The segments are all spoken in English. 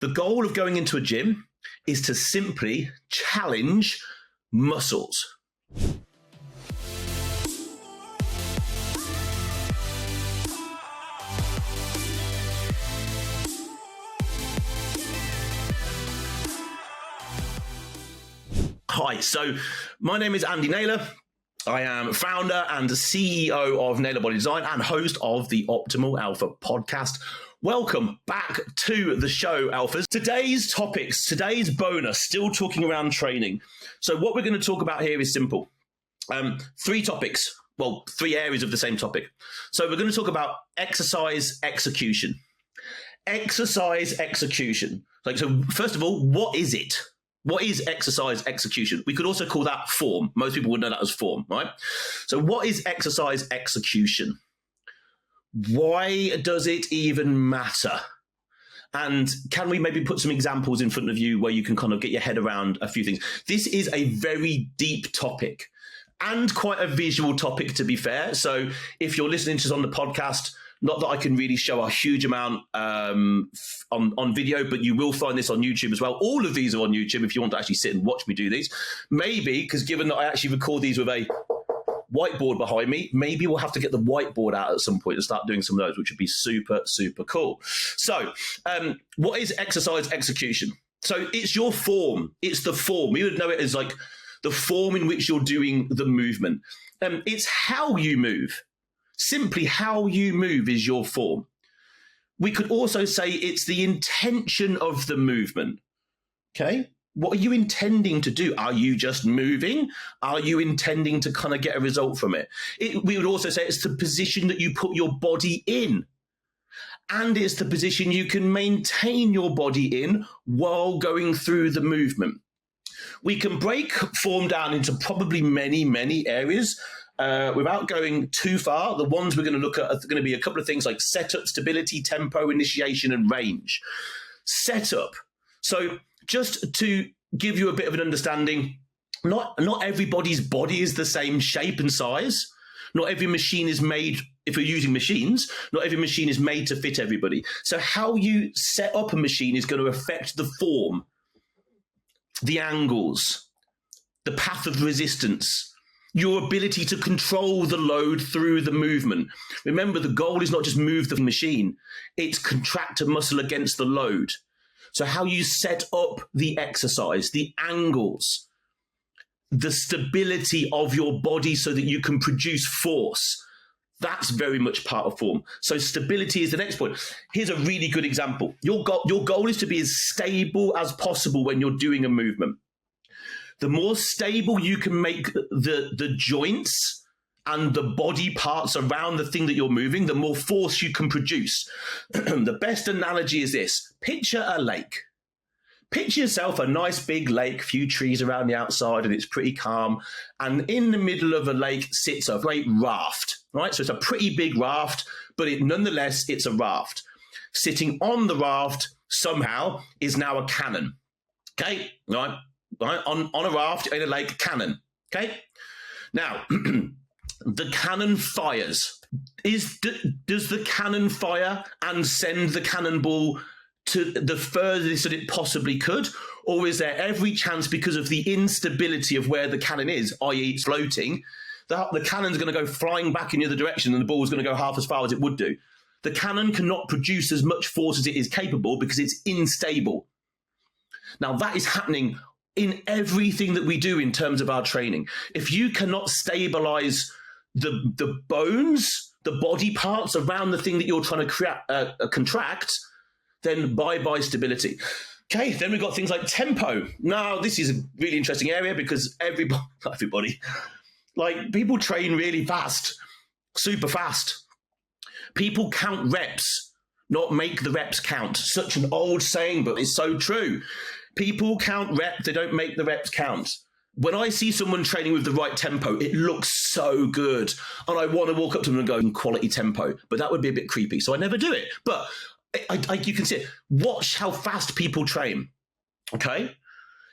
The goal of going into a gym is to simply challenge muscles. Hi, so my name is Andy Naylor. I am founder and CEO of Naylor Body Design and host of the Optimal Alpha podcast. Welcome back to the show, Alphas. Today's topics, today's bonus, still talking around training. So what we're going to talk about here is simple. Three topics, well, three areas of the same topic. So we're going to talk about exercise execution. Exercise execution. So first of all, what is it? What is exercise execution? We could also call that form. Most people would know that as form, right? So what is exercise execution? Why does it even matter? And can we maybe put some examples in front of you where you can kind of get your head around a few things? This is a very deep topic and quite a visual topic, to be fair. So if you're listening to us on the podcast, not that I can really show a huge amount on video, but you will find this on YouTube as well. All of these are on YouTube if you want to actually sit and watch me do these. Maybe, because given that I actually record these with a whiteboard behind me, maybe we'll have to get the whiteboard out at some point and start doing some of those, which would be super, super cool. So what is exercise execution? So it's your form. It's the form. We would know it as like the form in which you're doing the movement. It's how you move. Simply how you move is your form. We could also say it's the intention of the movement. Okay? What are you intending to do? Are you just moving? Are you intending to kind of get a result from it? We would also say it's the position that you put your body in. And it's the position you can maintain your body in while going through the movement. We can break form down into probably many, many areas. Without going too far, the ones we're going to look at are going to be a couple of things like setup, stability, tempo, initiation, and range. Setup. So just to give you a bit of an understanding, not everybody's body is the same shape and size. Not every machine is made, if you're using machines, not every machine is made to fit everybody. So how you set up a machine is going to affect the form, the angles, the path of resistance, your ability to control the load through the movement. Remember, the goal is not just move the machine, it's contract a muscle against the load. So how you set up the exercise, the angles, the stability of your body so that you can produce force, that's very much part of form. So stability is the next point. Here's a really good example. Your goal is to be as stable as possible when you're doing a movement. The more stable you can make the joints and the body parts around the thing that you're moving, the more force you can produce. The best analogy is this. Picture a lake. Picture yourself a nice big lake, few trees around the outside, and it's pretty calm. And in the middle of a lake sits a great raft, right? So it's a pretty big raft, but nonetheless, it's a raft. Sitting on the raft somehow is now a cannon, okay? Right? On a raft in a lake, cannon. Okay. Now, the cannon fires. Does the cannon fire and send the cannonball to the furthest that it possibly could, or is there every chance because of the instability of where the cannon is, i.e., it's floating, the cannon's going to go flying back in the other direction and the ball's going to go half as far as it would do? The cannon cannot produce as much force as it is capable because it's unstable. Now, that is happening in everything that we do in terms of our training. If you cannot stabilize the bones, the body parts around the thing that you're trying to contract, then bye-bye stability. Okay, then we've got things like tempo. Now, this is a really interesting area because everybody, like people train really fast, super fast. People count reps, not make the reps count. Such an old saying, but it's so true. People count reps, they don't make the reps count. When I see someone training with the right tempo, it looks so good. And I want to walk up to them and go, quality tempo. But that would be a bit creepy, so I never do it. But you can see it. Watch how fast people train, okay?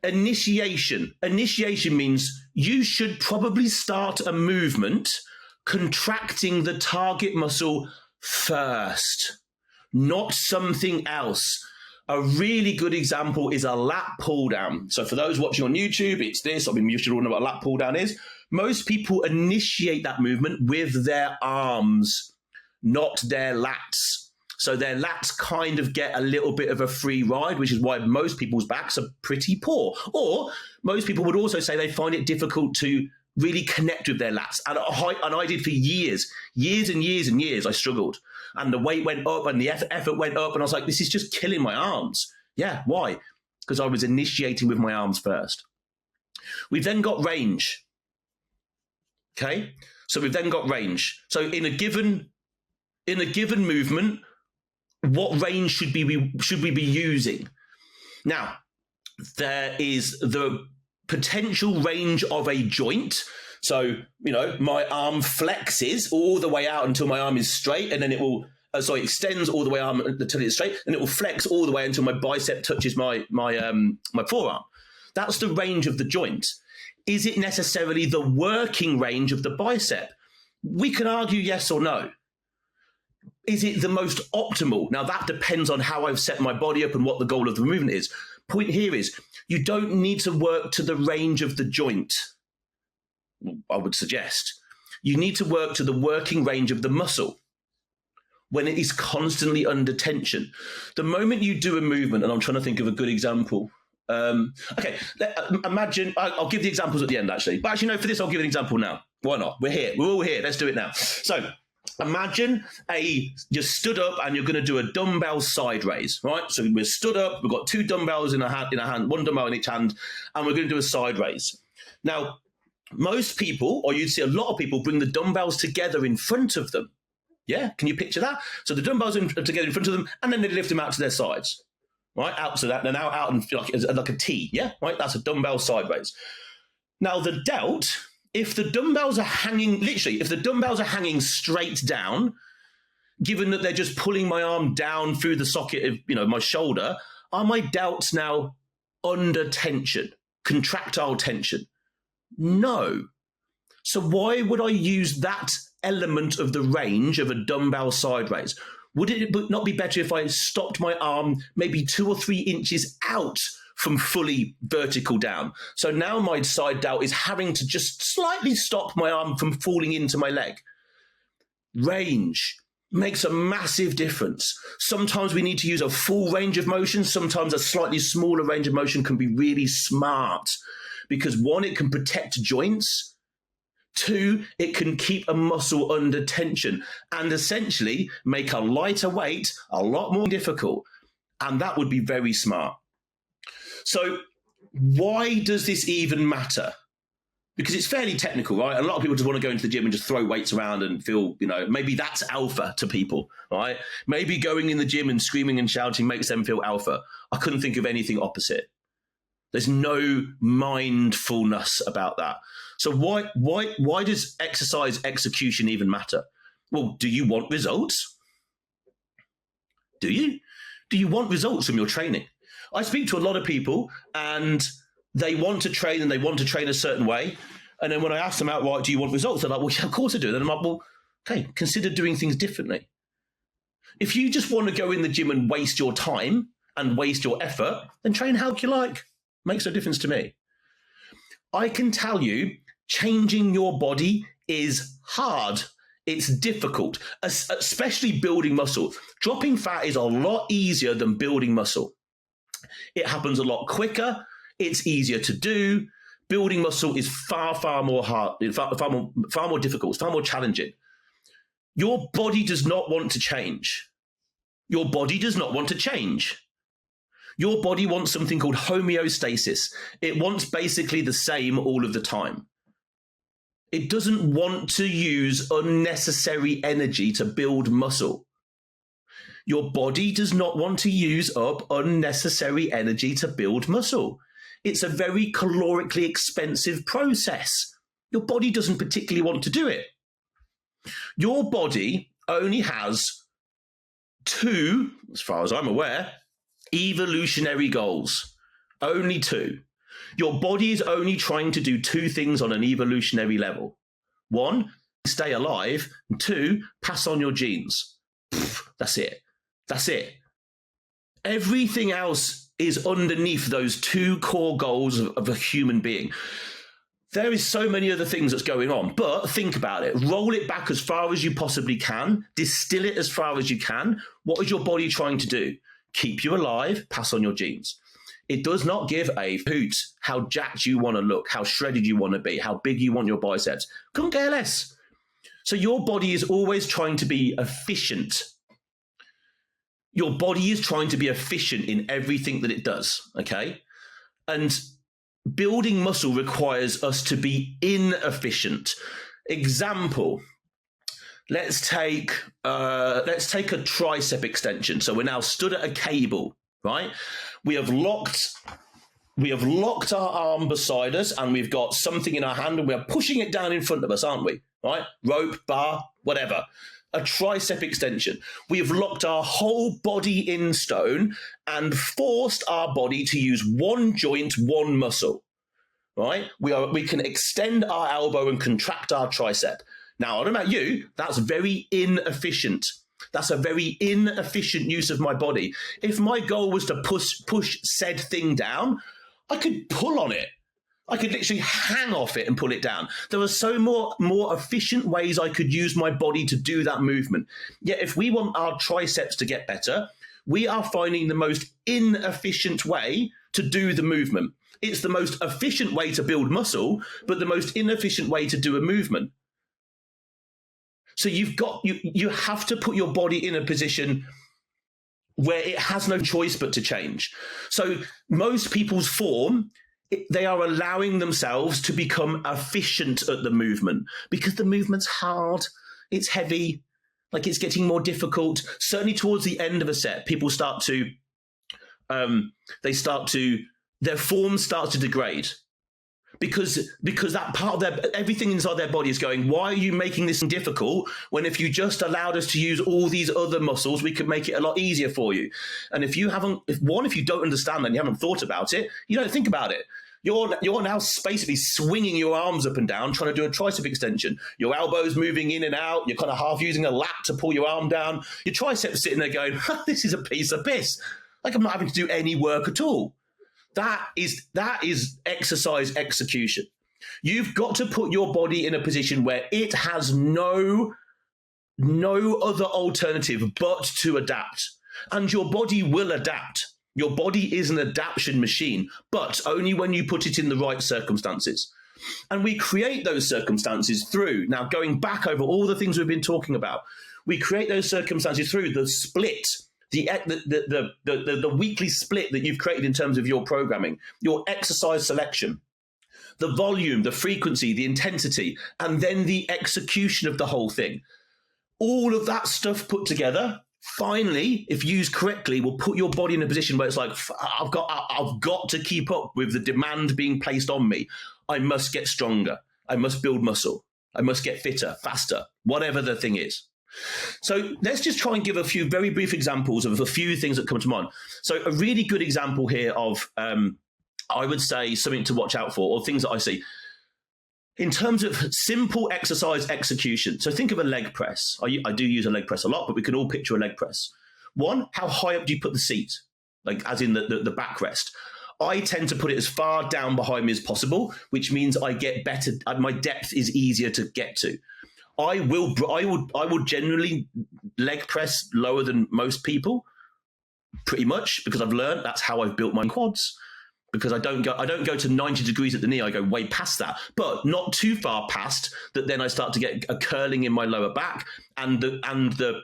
Initiation. Initiation means you should probably start a movement contracting the target muscle first, not something else. A really good example is a lat pull down. So for those watching on YouTube, it's this. I mean, you should all know what a lat pull down is. Most people initiate that movement with their arms, not their lats. So their lats kind of get a little bit of a free ride, which is why most people's backs are pretty poor. Or most people would also say they find it difficult to really connect with their lats. And I did for years and years, I struggled. And the weight went up and the effort went up. And I was like, this is just killing my arms. Yeah, why? Because I was initiating with my arms first. We've then got range. Okay? So we've then got range. So in a given movement, what range should we be using? Now, there is the potential range of a joint. So, my arm flexes all the way out until my arm is straight, and then it will, extends all the way out until it's straight, and it will flex all the way until my bicep touches my forearm. That's the range of the joint. Is it necessarily the working range of the bicep? We can argue yes or no. Is it the most optimal? Now, that depends on how I've set my body up and what the goal of the movement is. Point here is, you don't need to work to the range of the joint, I would suggest. You need to work to the working range of the muscle when it is constantly under tension. The moment you do a movement, and I'm trying to think of a good example. Imagine, I'll give the examples at the end, actually. But actually, no, for this, I'll give an example now. Why not? We're here. We're all here. Let's do it now. So imagine you're stood up and you're going to do a dumbbell side raise, right? So we're stood up, we've got two dumbbells in a hand, one dumbbell in each hand, and we're going to do a side raise. Now, most people, or you'd see a lot of people, bring the dumbbells together in front of them. Yeah, can you picture that? So the dumbbells are together in front of them, and then they lift them out to their sides, right? Out so that they're now out and like a T, yeah, right? That's a dumbbell side raise. Now the delt, if the dumbbells are hanging, literally, if the dumbbells are hanging straight down, given that they're just pulling my arm down through the socket of my shoulder, are my delts now under tension, contractile tension? No. So why would I use that element of the range of a dumbbell side raise? Would it not be better if I stopped my arm maybe 2 or 3 inches out from fully vertical down? So now my side delt is having to just slightly stop my arm from falling into my leg. Range makes a massive difference. Sometimes we need to use a full range of motion. Sometimes a slightly smaller range of motion can be really smart because 1, it can protect joints. 2, it can keep a muscle under tension and essentially make a lighter weight a lot more difficult. And that would be very smart. So why does this even matter? Because it's fairly technical, right? A lot of people just want to go into the gym and just throw weights around and feel, maybe that's alpha to people, right? Maybe going in the gym and screaming and shouting makes them feel alpha. I couldn't think of anything opposite. There's no mindfulness about that. So why does exercise execution even matter? Well, do you want results? Do you? Do you want results from your training? I speak to a lot of people and they want to train and they want to train a certain way. And then when I ask them outright, do you want results? They're like, well, yeah, of course I do. Then I'm like, well, okay, consider doing things differently. If you just want to go in the gym and waste your time and waste your effort, then train how you like. Makes no difference to me. I can tell you, changing your body is hard. It's difficult, especially building muscle. Dropping fat is a lot easier than building muscle. It happens a lot quicker. It's easier to do. Building muscle is far more hard, far more difficult, far more challenging. Your body does not want to change. Your body does not want to change. Your body wants something called homeostasis. It wants basically the same all of the time. It doesn't want to use unnecessary energy to build muscle. Your body does not want to use up unnecessary energy to build muscle. It's a very calorically expensive process. Your body doesn't particularly want to do it. Your body only has 2, as far as I'm aware, evolutionary goals. Only 2. Your body is only trying to do 2 things on an evolutionary level. 1, stay alive. And 2, pass on your genes. That's it. That's it. Everything else is underneath those two core goals of a human being. There is so many other things that's going on, but think about it. Roll it back as far as you possibly can. Distill it as far as you can. What is your body trying to do? Keep you alive, pass on your genes. It does not give a hoot how jacked you want to look, how shredded you want to be, how big you want your biceps. Couldn't care less. So your body is always trying to be efficient. Your body is trying to be efficient in everything that it does, okay? And building muscle requires us to be inefficient. Example, let's take a tricep extension. So we're now stood at a cable, right? We have locked our arm beside us, and we've got something in our hand, and we're pushing it down in front of us, aren't we? Right? Rope, bar, whatever. A tricep extension. We have locked our whole body in stone and forced our body to use one joint, one muscle, right? We can extend our elbow and contract our tricep. Now, I don't know about you, that's very inefficient. That's a very inefficient use of my body. If my goal was to push said thing down, I could pull on it. I could literally hang off it and pull it down. There are so more efficient ways I could use my body to do that movement. Yet if we want our triceps to get better, we are finding the most inefficient way to do the movement. It's the most efficient way to build muscle, but the most inefficient way to do a movement. So you have to put your body in a position where it has no choice but to change. So most people's form, they are allowing themselves to become efficient at the movement because the movement's hard, it's heavy, like it's getting more difficult. Certainly towards the end of a set, people start to, their form starts to degrade because that part of everything inside their body is going, why are you making this difficult when if you just allowed us to use all these other muscles, we could make it a lot easier for you. And if you don't understand that and you haven't thought about it, you don't think about it. You're now basically swinging your arms up and down, trying to do a tricep extension. Your elbows moving in and out. You're kind of half using a lat to pull your arm down. Your triceps sitting there going, this is a piece of piss. Like I'm not having to do any work at all. That is exercise execution. You've got to put your body in a position where it has no other alternative but to adapt. And your body will adapt. Your body is an adaptation machine, but only when you put it in the right circumstances. And we create those circumstances through, now going back over all the things we've been talking about, we create those circumstances through the split, the weekly split that you've created in terms of your programming, your exercise selection, the volume, the frequency, the intensity, and then the execution of the whole thing. All of that stuff put together, finally, if used correctly, will put your body in a position where it's like, I've got to keep up with the demand being placed on me. I must get stronger. I must build muscle. I must get fitter, faster, whatever the thing is. So let's just try and give a few very brief examples of a few things that come to mind. So a really good example here of, I would say, something to watch out for, or things that I see. In terms of simple exercise execution, so think of a leg press. I do use a leg press a lot, but we can all picture a leg press. One, how high up do you put the seat? Like as in the backrest. I tend to put it as far down behind me as possible, which means I get better. My depth is easier to get to. I would generally leg press lower than most people, pretty much, because I've learned that's how I've built my quads. Because I don't go to 90 degrees at the knee. I go way past that, but not too far past that. Then I start to get a curling in my lower back, and the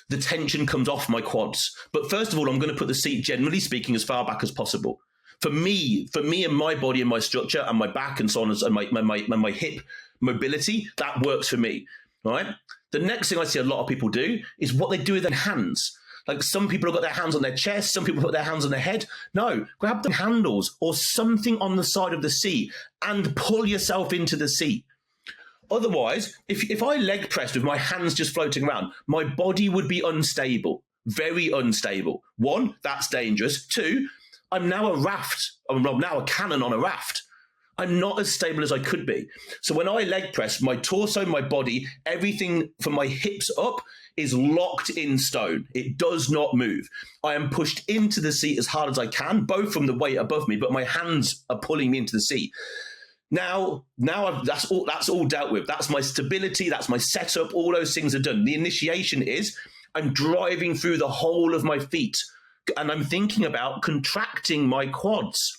tension comes off my quads. But first of all, I'm going to put the seat, generally speaking, as far back as possible. For me and my body and my structure and my back and so on and my hip mobility, that works for me. All right. The next thing I see a lot of people do is what they do with their hands. Like some people have got their hands on their chest, some people put their hands on their head. No, grab the handles or something on the side of the seat and pull yourself into the seat. Otherwise, if I leg pressed with my hands just floating around, my body would be unstable, very unstable. One, that's dangerous. Two, I'm now a raft. I'm now a cannon on a raft. I'm not as stable as I could be. So when I leg press, my torso, my body, everything from my hips up is locked in stone. It does not move. I am pushed into the seat as hard as I can, both from the weight above me, but my hands are pulling me into the seat. Now that's all dealt with. That's my stability, that's my setup, all those things are done. The initiation is I'm driving through the whole of my feet, and I'm thinking about contracting my quads.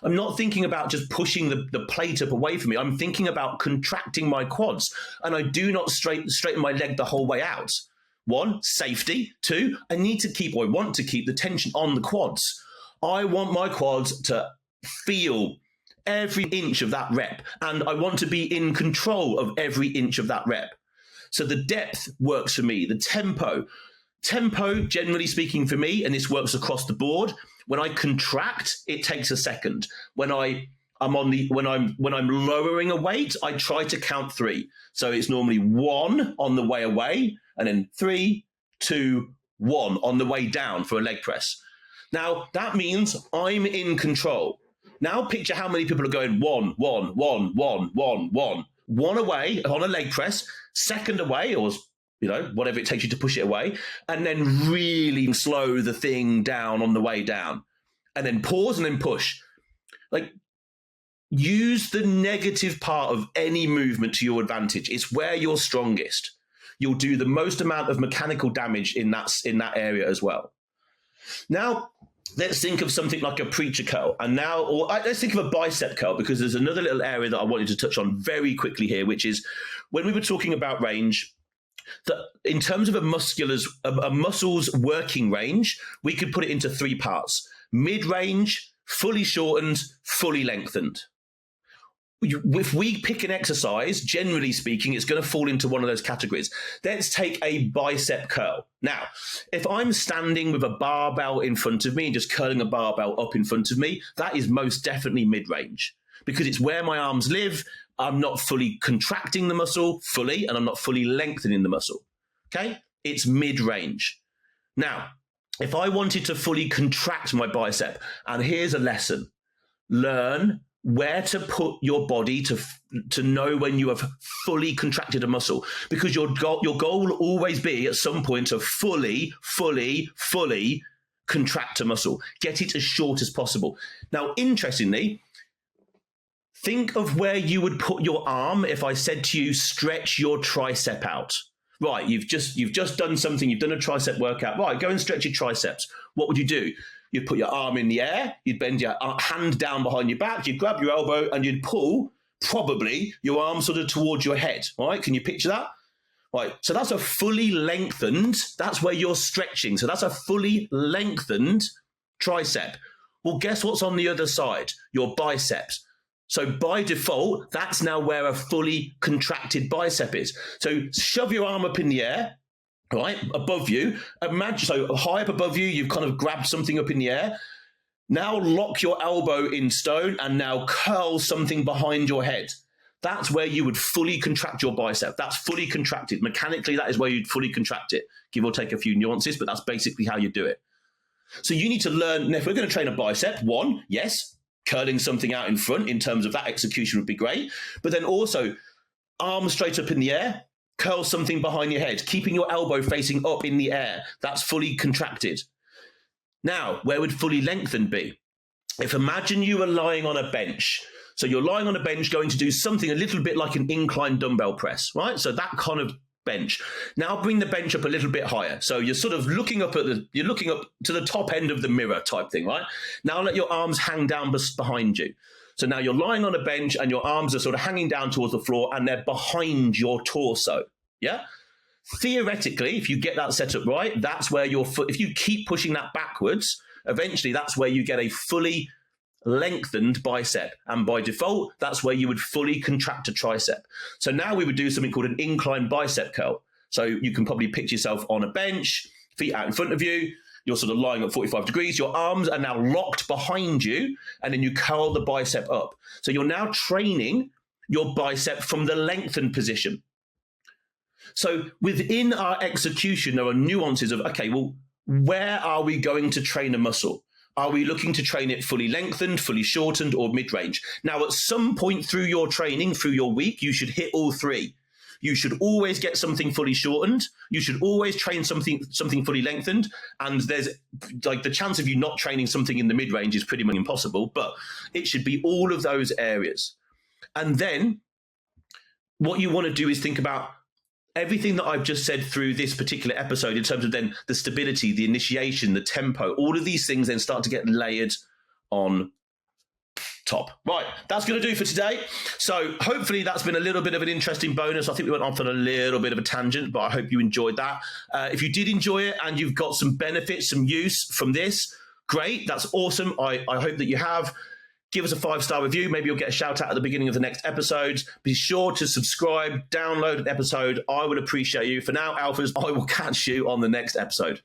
I'm not thinking about just pushing the plate up away from me. I'm thinking about contracting my quads, and I do not straighten my leg the whole way out. 1, safety. 2, I want to keep the tension on the quads. I want my quads to feel every inch of that rep, and I want to be in control of every inch of that rep. So the depth works for me. The tempo, generally speaking for me, and this works across the board, when I contract, it takes a second. When I'm lowering a weight, I try to count 3. So it's normally 1 on the way away, and then 3, 2, 1 on the way down for a leg press. Now that means I'm in control. Now picture how many people are going 1, 1, 1, 1, 1, 1. 1 away on a leg press, second away, or whatever it takes you to push it away, and then really slow the thing down on the way down, and then pause and then push. Like, use the negative part of any movement to your advantage. It's where you're strongest. You'll do the most amount of mechanical damage in that area as well. Now, let's think of something like a preacher curl. Let's think of a bicep curl, because there's another little area that I wanted to touch on very quickly here, which is when we were talking about range, that in terms of a muscle's working range, we could put it into 3 parts: mid-range, fully shortened, fully lengthened. If we pick an exercise, generally speaking, it's going to fall into one of those categories. Let's take a bicep curl. Now, if I'm standing with a barbell in front of me and just curling a barbell up in front of me, that is most definitely mid-range, because it's where my arms live. I'm not fully contracting the muscle fully, and I'm not fully lengthening the muscle. Okay? It's mid-range. Now, if I wanted to fully contract my bicep, and here's a lesson: learn where to put your body to know when you have fully contracted a muscle, because your goal will always be at some point to fully contract a muscle. Get it as short as possible. Now, interestingly, think of where you would put your arm if I said to you, stretch your tricep out. Right, you've just done something, you've done a tricep workout. Right, go and stretch your triceps. What would you do? You'd put your arm in the air, you'd bend your hand down behind your back, you'd grab your elbow, and you'd pull probably your arm sort of towards your head. All right, can you picture that? Right, so that's a fully lengthened, that's where you're stretching. So that's a fully lengthened tricep. Well, guess what's on the other side? Your biceps. So by default, that's now where a fully contracted bicep is. So shove your arm up in the air, right, above you. Imagine, so high up above you, you've kind of grabbed something up in the air. Now lock your elbow in stone and now curl something behind your head. That's where you would fully contract your bicep. That's fully contracted. Mechanically, that is where you'd fully contract it. Give or take a few nuances, but that's basically how you do it. So you need to learn, if we're going to train a bicep, 1, yes, curling something out in front in terms of that execution would be great. But then also, arms straight up in the air, curl something behind your head, keeping your elbow facing up in the air. That's fully contracted. Now, where would fully lengthened be? If imagine you were lying on a bench. So you're lying on a bench going to do something a little bit like an incline dumbbell press, right? So that kind of bench. Now bring the bench up a little bit higher. So you're sort of looking up to the top end of the mirror type thing, right? Now let your arms hang down behind you. So now you're lying on a bench and your arms are sort of hanging down towards the floor and they're behind your torso. Yeah? Theoretically, if you get that set up right, that's where if you keep pushing that backwards, eventually that's where you get a fully lengthened bicep, and by default that's where you would fully contract a tricep. So now we would do something called an incline bicep curl. So you can probably picture yourself on a bench, feet out in front of you, you're sort of lying at 45 degrees, your arms are now locked behind you, and then you curl the bicep up. So you're now training your bicep from the lengthened position. So within our execution, there are nuances of, okay, well, where are we going to train a muscle? Are we looking to train it fully lengthened, fully shortened, or mid-range? Now, at some point through your training, through your week, you should hit all three. You should always get something fully shortened. You should always train something fully lengthened. And there's like the chance of you not training something in the mid-range is pretty much impossible, but it should be all of those areas. And then what you want to do is think about everything that I've just said through this particular episode in terms of then the stability, the initiation, the tempo, all of these things then start to get layered on top. Right, that's going to do for today. So hopefully that's been a little bit of an interesting bonus. I think we went off on a little bit of a tangent, but I hope you enjoyed that. If you did enjoy it and you've got some benefits, some use from this, great. That's awesome. I hope that you have. Give us a 5-star review. Maybe you'll get a shout out at the beginning of the next episode. Be sure to subscribe, download an episode. I would appreciate you. For now, Alphas, I will catch you on the next episode.